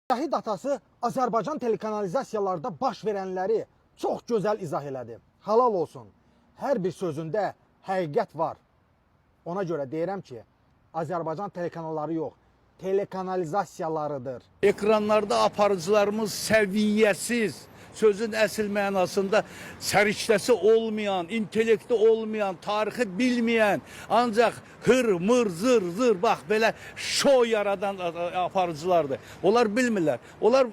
Şəhid atası Azərbaycan telekanalizasiyalarda baş verənləri çox gözəl izah elədi. Halal olsun. Hər bir sözündə həqiqət var. Ona görə deyirəm ki, Azərbaycan telekanalları yox, telekanalizasiyalarıdır. Ekranlarda aparıcılarımız səviyyəsiz, sözün əsl mənasında səriştəsi olmayan, intellekti olmayan, tarixi bilməyən, ancaq hır, mır, zır, bax belə şou yaradan aparıcılardır. Onlar bilmirlər. Onlar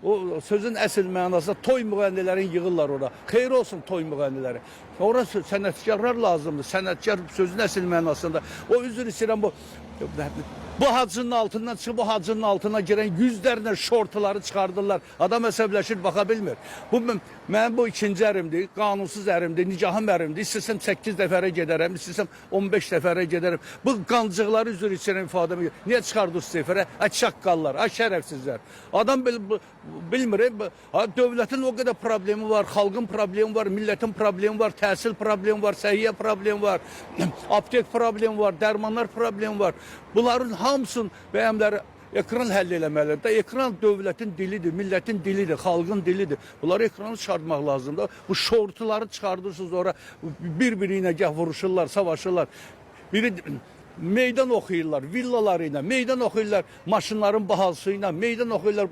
o sözün əsl mənasında toy müğənnilərini yığırlar ora. Xeyir olsun toy müğənniləri. Ora sənətkarlar lazımdır. Sənətkar sözün əsl mənasında. O üzr istəyirəm bu hacının altından çıxıb bu hacının altına girən yüzlərlə şortuları çıxardırlar. Adam əsəbləşir, baxa bilmir. Mənim bu ikinci ərimdir, qanunsuz ərimdir, nicahım ərimdir. İstəsəm 8 dəfərə gedərəm, istəsəm 15 dəfərə gedərəm. Bu qancıqları üzr istəyirəm ifadəmi. Niyə çıxardınız səfərə? Çaqqallar, şərəfsizlər. Adam bilmir, dövlətin o qədər problemi var, xalqın problemi var, millətin problemi var, təhsil problemi var, səhiyyə problemi var, aptek problemi var, dərmanlar problemi var. Bunların hamısının bəyəmləri ekran həll eləməlidir. Ekran dövlətin dilidir, millətin dilidir, xalqın dilidir. Bunları ekranı çıxartmaq lazımdır. Bu şortuları çıxardırsınız ora, bir-biri ilə gəh vuruşurlar, savaşırlar. Biri meydan oxuyurlar, villaları ilə, meydan oxuyurlar maşınların bahalsı ilə, meydan oxuyurlar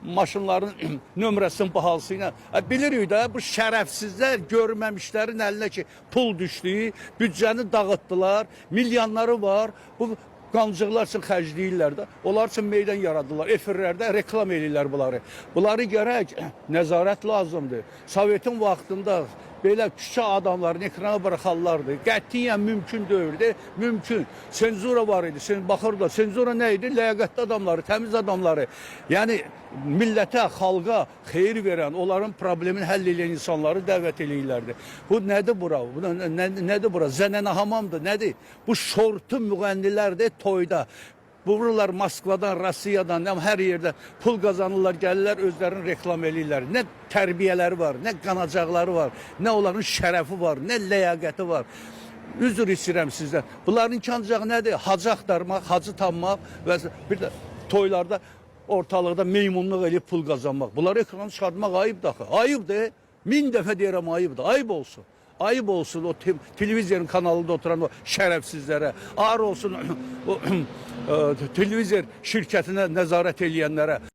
maşınların nömrəsinin bahalsı ilə. Bilirik də, bu şərəfsizlər görməmişlərin əlinə ki, pul düşdü, büdcəni dağıtdılar, milyonları var, bu qancıqlar üçün xərcləyirlər də, onlar üçün meydan yaradırlar, efirlərdə reklam edirlər bunları. Bunları gərək nəzarət lazımdır. Sovetin vaxtında belə küçə adamlarını ekrana bıraxarlardı. Qətiyyən mümkün deyildi, mümkün. Senzura var idi, baxırdı. Senzura nə idi? Ləyaqətli adamları, təmiz adamları. Yəni millətə, xalqa xeyir verən, onların problemini həll edən insanları dəvət eləyirlərdi. Bu nədir bura? Nədir bura? Zənənə hamamdır, nədir? Bu şortu müğənnilərdir toyda. Vururlar Moskvadan, Rusiyadan, hər yerdə pul qazanırlar, gəlirlər, özlərini reklam eləyirlər. Nə tərbiyələri var, nə qanacaqları var, nə onların şərəfi var, nə ləyaqəti var. Üzr istəyirəm sizdən. Bunların ancaq nədir? Hacı axtarmaq, hacı tanımaq və bir də toylarda ortalıqda meymunluq eləyib pul qazanmaq. Bunları ekrana çıxartmaq ayıbdır axı. Ayıbdır. 1000 dəfə deyirəm ayıbdır. Ayıb olsun. Ayıb olsun o televizyon kanalında oturan o şərəfsizlərə. Ağır olsun o televizyon şirkətinə nəzarət eləyənlərə.